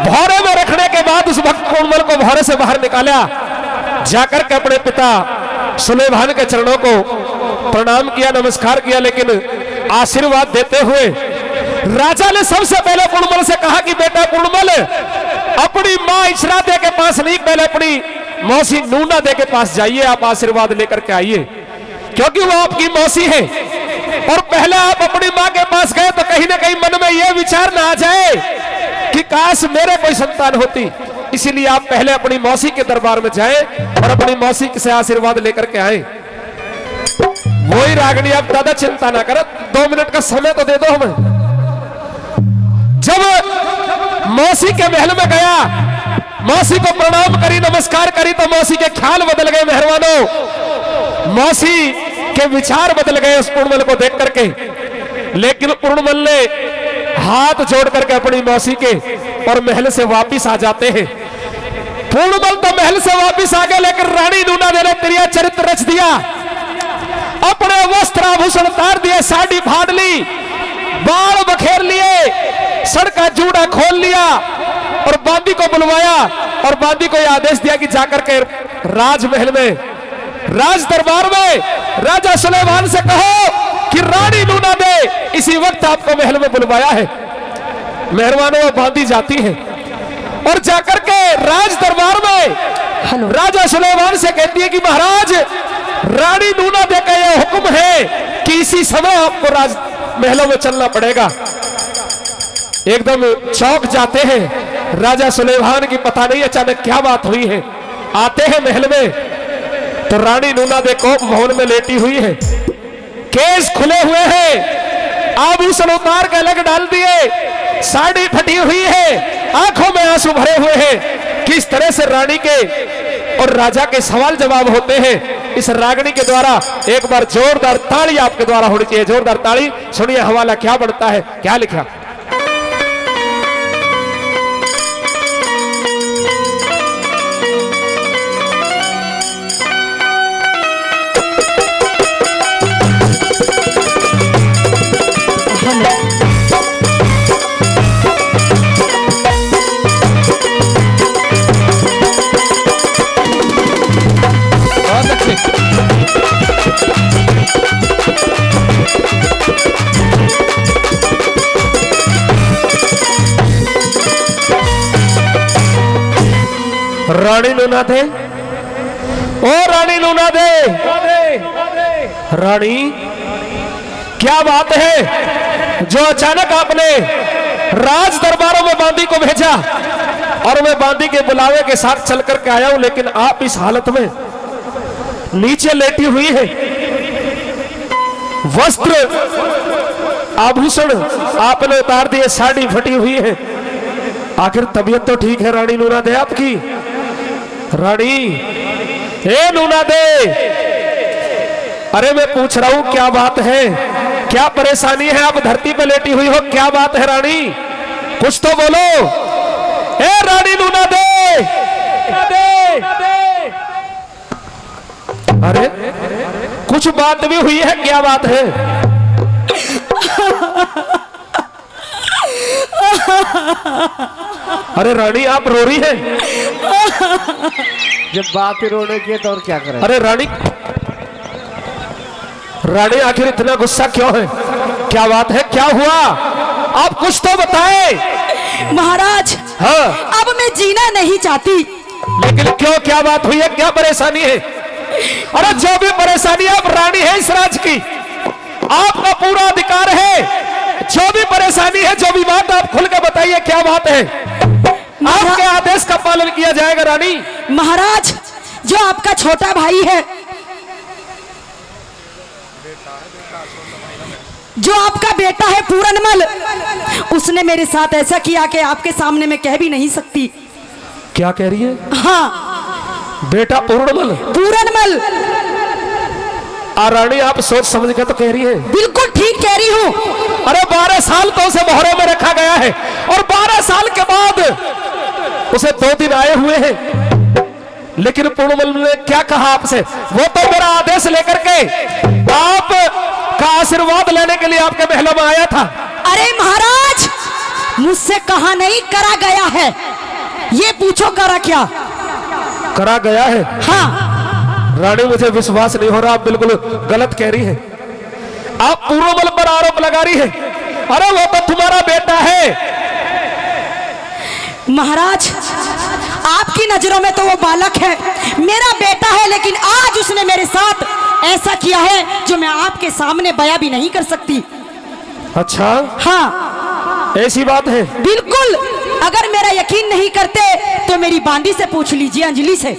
भौरे में रखने के बाद उस भक्त पूर्णमल को भौरे से बाहर निकाला, जाकर के अपने पिता सुलेमान के चरणों को प्रणाम किया, नमस्कार किया, लेकिन आशीर्वाद देते हुए राजा ने सबसे पहले पूर्णमल से कहा कि बेटा पूर्णमल, अपनी मां इचरादे के पास नहीं, पहले अपनी मौसी नूनादे के पास जाइए, आप आशीर्वाद लेकर के आइए, क्योंकि वो आपकी मौसी है। और पहले आप अपनी मां के पास गए तो कहीं ना कहीं मन में यह विचार ना आ जाए कि काश मेरे कोई संतान होती, इसीलिए आप पहले अपनी मौसी के दरबार में जाएं और अपनी मौसी से आशीर्वाद लेकर के आए। वही रागिनी, आप ज्यादा चिंता ना करो, 2 मिनट का समय तो दे दो हमें। जब मौसी के महल में गया, मौसी को प्रणाम करी, नमस्कार करी, तो मौसी के ख्याल बदल गए मेहरबानों, मौसी के विचार बदल गए उस पूर्णमल को देख करके। लेकिन पूर्णमल ने हाथ जोड़ करके अपनी मौसी के और महल से वापिस आ जाते हैं। पूर्णमल तो महल से वापिस आ गए, लेकिन रानी नूनादे ने तेरा चरित्र रच दिया, अपने वस्त्र आभूषण उतार दिए, साड़ी फाड़ ली, बाल बखेर लिए, सर का जूड़ा खोल लिया और बांदी को बुलवाया और बांदी को यह आदेश दिया कि जाकर के राजमहल में, राज दरबार में राजा सुलेमान से कहो कि रानी नूनादे इसी वक्त आपको महल में बुलवाया है। मेहरबानों, वो बांदी जाती है और जाकर के राज दरबार में राजा सुलेमान से कहती है कि महाराज, रानी नूनादे का यह हुक्म है कि इसी समय आपको राज महलों में चलना पड़ेगा। एकदम चौंक जाते हैं राजा सुलेमान की, पता नहीं अचानक क्या बात हुई है। आते हैं महल में तो रानी नूनादे कोप भवन में लेटी हुई है, केस खुले हुए हैं, आभूषण उतार के अलग डाल दिए, साड़ी फटी हुई है, आंखों में आंसू भरे हुए हैं। किस तरह से रानी के और राजा के सवाल जवाब होते हैं इस रागिनी के द्वारा। एक बार जोरदार ताली आपके द्वारा होनी चाहिए, जोरदार ताली। सुनिए हवाला क्या बनता है, क्या लिखा। रानी नूनादे, ओ रानी नूनादे, रानी क्या बात है जो अचानक आपने राज दरबारों में बांदी को भेजा और मैं बांदी के बुलावे के साथ चल करके आया हूं, लेकिन आप इस हालत में नीचे लेटी हुई है, वस्त्र आभूषण आपने उतार दिए, साड़ी फटी हुई है, आखिर तबीयत तो ठीक है रानी नूनादे आपकी? रानी, हे नूनादे, अरे मैं पूछ रहा हूं क्या बात है, क्या परेशानी है? आप धरती पे लेटी हुई हो, क्या बात है रानी? कुछ तो बोलो। हे रानी नूनादे, अरे कुछ बात भी हुई है, क्या बात है? अरे रानी आप रो रही हैं? जब बात ही रोने की है तो और क्या करें? अरे रानी, रानी आखिर इतना गुस्सा क्यों है? क्या बात है, क्या हुआ? आप कुछ तो बताएं। महाराज, हाँ, अब मैं जीना नहीं चाहती। लेकिन क्यों, क्या बात हुई है, क्या परेशानी है? अरे जो भी परेशानी है, आप रानी है इस राज की, आपका पूरा अधिकार है। जो भी परेशानी है, जो भी बात, आप खुल के बताइए क्या बात है। आपके आदेश का पालन किया जाएगा रानी। महाराज, जो आपका छोटा भाई है, जो आपका बेटा है पूरनमल, उसने मेरे साथ ऐसा किया कि आपके सामने मैं कह भी नहीं सकती। क्या कह रही है? हाँ, बेटा पूरनमल? पूरनमल। रानी आप सोच समझ के तो कह रही है? बिल्कुल ठीक कह रही हूँ। अरे 12 साल तो उसे मोहरे में रखा गया है और 12 साल के बाद उसे 2 दिन आए हुए हैं, लेकिन पूर्णमल ने क्या कहा आपसे? वो तो मेरा आदेश लेकर के आप का आशीर्वाद लेने के लिए आपके महलों में आया था। अरे महाराज, मुझसे कहा नहीं करा गया है, ये पूछो करा क्या। करा गया है। हाँ रानी मुझे विश्वास नहीं हो रहा, आप बिल्कुल गलत कह रही है। आप पूर्वमल पर आरोप लगा रही है। अरे वो तो तुम्हारा बेटा है। महाराज, आपकी नजरों में तो वो बालक है, मेरा बेटा है, लेकिन आज उसने मेरे साथ ऐसा किया है जो मैं आपके सामने बयां भी नहीं कर सकती। अच्छा, हाँ ऐसी बात है। बिल्कुल, अगर मेरा यकीन नहीं करते तो मेरी बांदी से पूछ लीजिए, अंजलि से।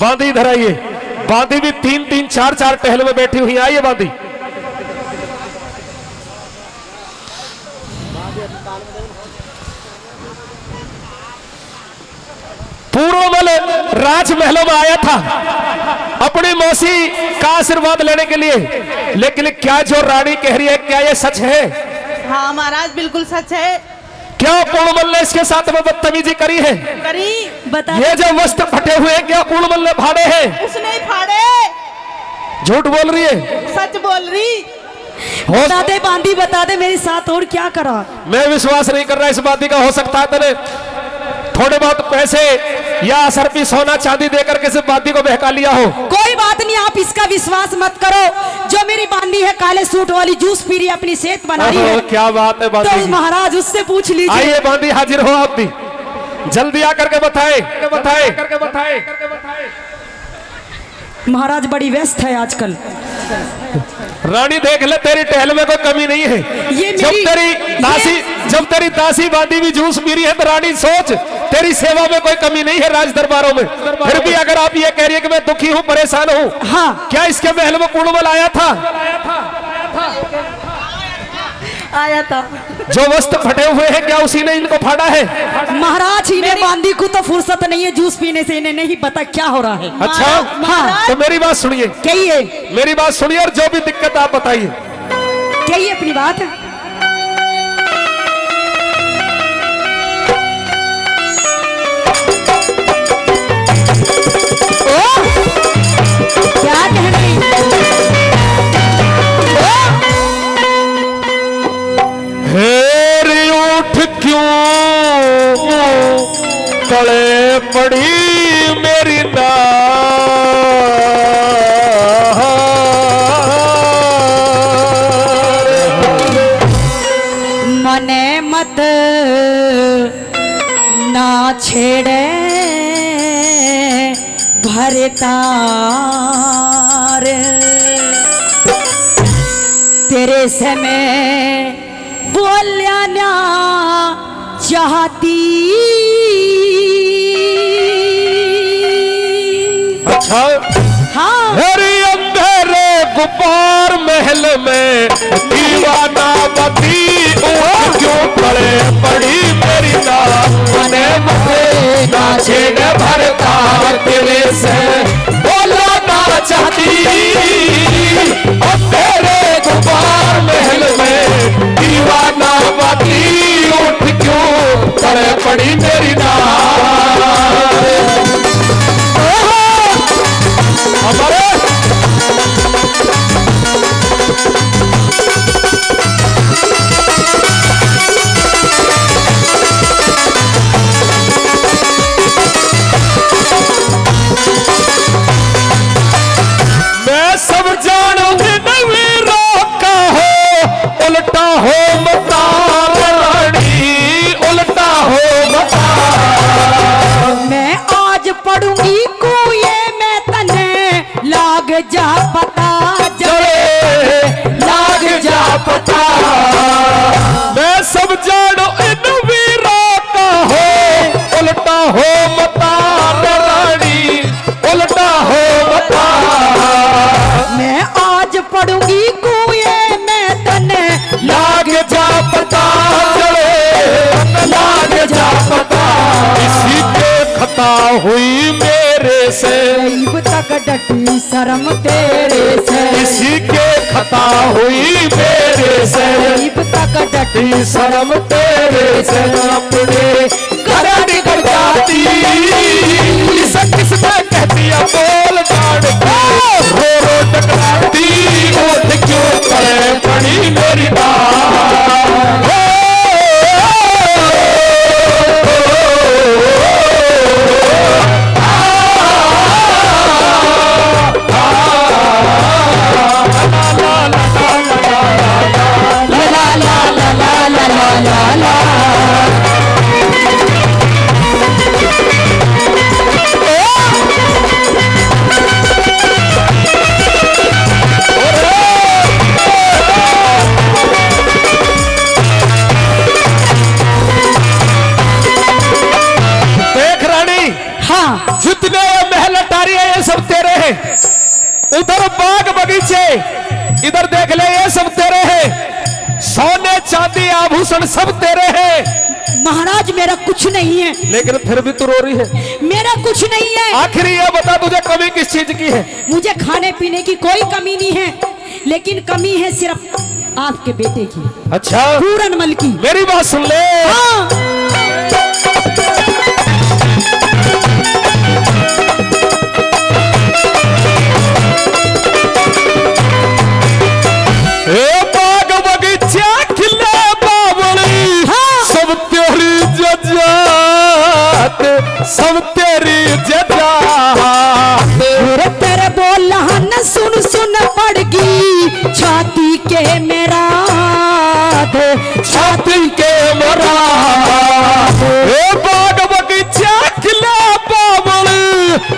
बांदी इधर आइए। बांदी भी 3-3 4-4 टहल में बैठी हुई। आइए बांदी। पूर्वमल राजमहलों में आया था अपनी मौसी का आशीर्वाद लेने के लिए, लेकिन क्या जो रानी कह रही है क्या ये सच है? हाँ महाराज, बिल्कुल सच है। क्या पूर्णमल ने इसके साथ में बदतमीजी करी है? करी। बता। ये जो वस्त्र फटे हुए हैं क्या पूर्णमल ने फाड़े हैं? उसने ही फाड़े। झूठ बोल रही है? सच बोल रही। बता दे बांदी, बता दे मेरे साथ और क्या करा। मैं विश्वास नहीं कर रहा इस बात का। हो सकता है तेरे थोड़े बहुत पैसे या असरपी सोना चांदी देकर किसी बांदी को बहका लिया हो। कोई बात नहीं, आप इसका विश्वास मत करो। जो मेरी बांदी है काले सूट वाली, जूस पी रही, अपनी सेहत बना रही है। क्या बात है बांदी तो जी। महाराज उससे पूछ लीजिए। आइए बांदी, हाजिर हो आप भी। जल्दी आकर के बताए। महाराज बड़ी व्यस्त है आजकल। रानी देख ले, तेरी टहल में कोई कमी नहीं है। ये जब तेरी दासी बांदी भी जूस पी रही है तो रानी सोच, तेरी सेवा में कोई कमी नहीं है राज दरबारों में। फिर भी अगर आप ये कह रही है कि मैं दुखी हूँ, परेशान हूँ, हाँ, क्या इसके महल में पूर्णमल आया था? आया था। जो वस्त्र फटे हुए हैं क्या उसी ने इनको फाड़ा है? महाराज इन्हें बांदी को तो फुर्सत नहीं है जूस पीने से, इन्हें नहीं पता क्या हो रहा है। अच्छा, हाँ। तो मेरी बात सुनिए। कहिए। मेरी बात सुनिए और जो भी दिक्कत आप बताइए। कहिए अपनी बात। क्या कह रही? हेरी उठ क्यों तले पड़ी मेरी मने मत ना छेड़े भरतार, तेरे से मैं बोलिया ना चाहती। अच्छा, हाँ, हेरी अंधेरे गुब्बार महल में दीवाना बती उठ क्यों पड़े पड़ी मेरी मने मते ना छेड़े भरतार, तेरे से बोला ना चाहती। अंधेरे गुब्बार महल में दीवाना बती उठ क्यों पड़े पड़ी मेरी हमारे मैं सब जानूंगी नहीं रोका हो, उल्टा हो मता रानी, उल्टा हो मता। मैं आज पढ़ूंगी कुए में तने लाग जा पता चले लाग जा पता। मैं सब जानू इन वीरों का हो, उल्टा हो मता रानी, उल्टा हो मता। मैं आज पढ़ूंगी कुए में तने लाग जा पता चले, लाग जा पता। इसी के खता हुई मेरे से, गरीब तक डटी शर्म तेरे से। इसी के खता हुई मेरे से, गरीब तक डटी शर्म तेरे से। अपने घर निकल जाती, किस किसने कहती है बोल डांड रो रो टकराती, उठ क्यों पड़े पड़ी मेरी बात। आभूषण सब तेरे हैं। महाराज मेरा कुछ नहीं है। लेकिन फिर भी तू रो रही है। मेरा कुछ नहीं है। आखिर ये बता तुझे कमी किस चीज की है? मुझे खाने पीने की कोई कमी नहीं है, लेकिन कमी है सिर्फ आपके बेटे की। अच्छा, पूरनमल की। मेरी बात सुन ले। हाँ। ए बाग बगीचा खिले बावली, हाँ। सब तेरी जजात, सब तेरी जजात। तेरे बोला न सुन सुन पड़गी छाती के मेरा, छाती के मेरा। ए बाग बगीचा खिले बावली,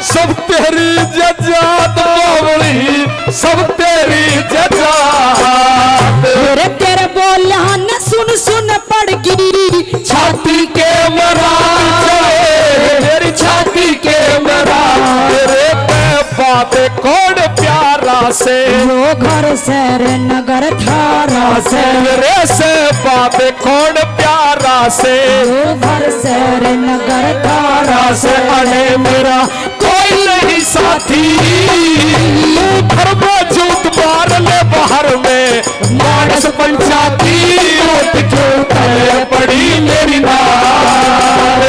सब तेरी जजात बावली, सब तेरी जजात। तेरे बोला न सुन सुन पड़गी छाती के मरा, तेरी छाती के मरा। तेरे पे बातें कौन प्यारा से, वो घर शहर नगर थारा से, तेरे से बातें कौन प्यारा से, वो घर शहर नगर थारा से अड़े मेरा कोई नहीं साथी। घर में जूत मार ले बाहर में, मानस पंचायती उठ क्यों तले पड़ी मेरी नार।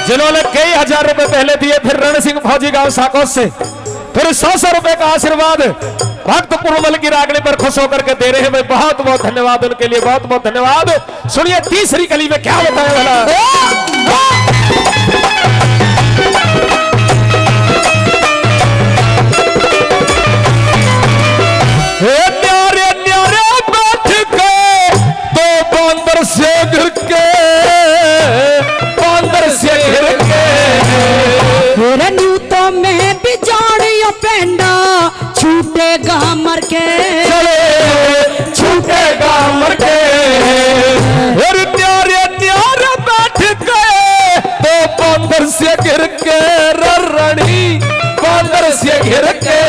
जिन्होंने कई हजार रुपए पहले दिए, फिर रण सिंह फौजी गांव साकोस से फिर 100 रुपए का आशीर्वाद भक्त पूर्वमल की रागनी पर खुश होकर के दे रहे हैं। मैं बहुत बहुत धन्यवाद उनके लिए, बहुत बहुत धन्यवाद। सुनिए तीसरी कली में क्या बताया भला। न्यारे न्यारे बैठ के दो बंदर से गिर के, बंदर से गिर के। न्यूतो में भी जानियो पेंडा छूटेगा मर के, चले छूटेगा मर के। न्यारे न्यारे बैठ गए तो बंदर से गिर के, रणी बंदर से गिर के।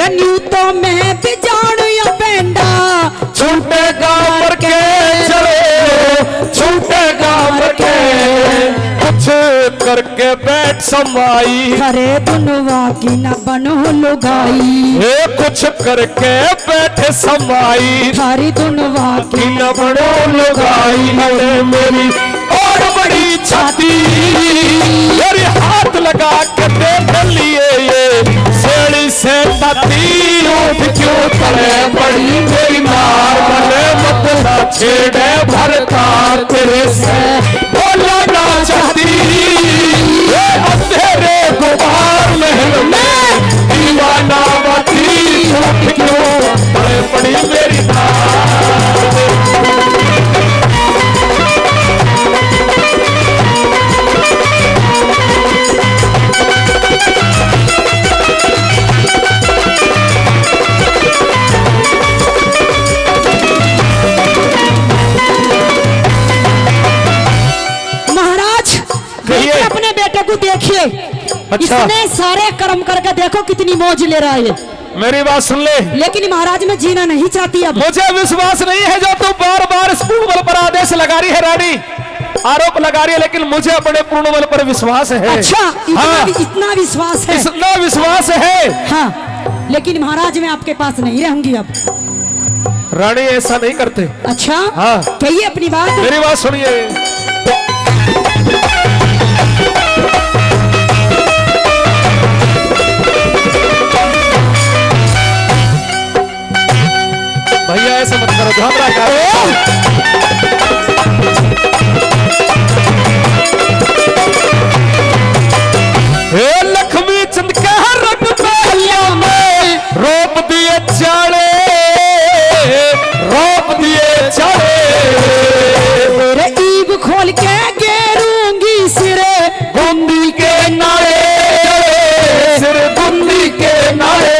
न्यूतो में भी जानियो पेंडा छूटेगा मर के, चले छूटेगा मर के। कुछ करके बैठ समाई, खरे दुनवा की न बनो लुगाई, कुछ करके बैठ समाई, थारी दुनवा की न बड़ो लुगाई। अरे मेरी और बड़ी छाती, मेरे हाथ लगा के देख लिए ये सेड़ी से ताती। उठ क्यों तले पड़ी मेरी मार, भले मतलब छेड़े भरता तेरे से बोला ना चाहती। अंधेरे गुबार महल में दीवाना बाती, उठ क्यों तले पड़ी मेरी मार। अपने बेटे को देखिए, अच्छा। इसने सारे कर्म करके देखो कितनी मौज ले रहा है। मेरी बात सुन ले। लेकिन महाराज मैं जीना नहीं चाहती अब। मुझे विश्वास नहीं है जो तू बार बार इस पूर्णबल पर आदेश लगा रही है रानी, आरोप लगा रही है, लेकिन मुझे अपने पूर्णबल पर विश्वास है। अच्छा, हाँ, इतना विश्वास है? इतना विश्वास है। हाँ, लेकिन महाराज मैं आपके पास नहीं रहूंगी अब। रानी ऐसा नहीं करते। अच्छा, हाँ, कहिए अपनी बात। मेरी बात सुनिए। भैया ऐसा मत करो, झगड़ा करो। लक्ष्मी चंद के रंग में रोप दिए रोप दिए चढ़े तेरे ईब खोल के गेरूंगी सिरे बूंदी के नारे सिर बूंदी के नारे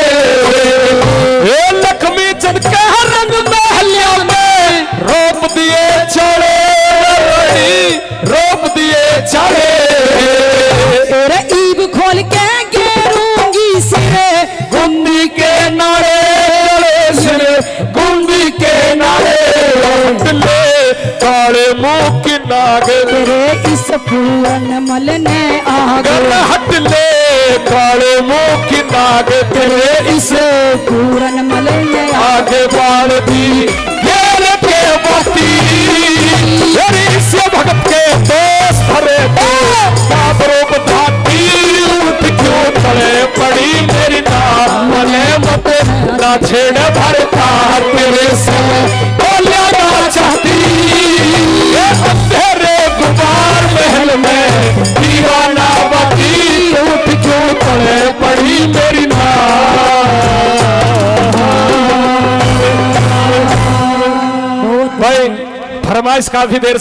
ए लक्ष्मी चंद के रंग महलिया में रोप दिए चढ़े रोप दिए चढ़े तेरे ईब खोल के गेरूंगी सिरे बूंदी के नारे सिर बूंदी के नारे ले काले मुंह की नाग तेरे इस पूरन मल ने आगे हट ले काले मुंह की नाग तेरे इस पूरन मल ने आगे बाढ़ दी घेर के मोती तेरी से भगत के दोस्त भरे थे काबरों को धाती उठ क्यों तले पड़ी मेरी नाम मले मत ना छेड़ भरता तेरे से बोलिया ना चाहती ये अंधेरे गुबार महल में दीवाना बती उठ क्यों तले पड़ी मेरी भाई फरमाइश काफी देर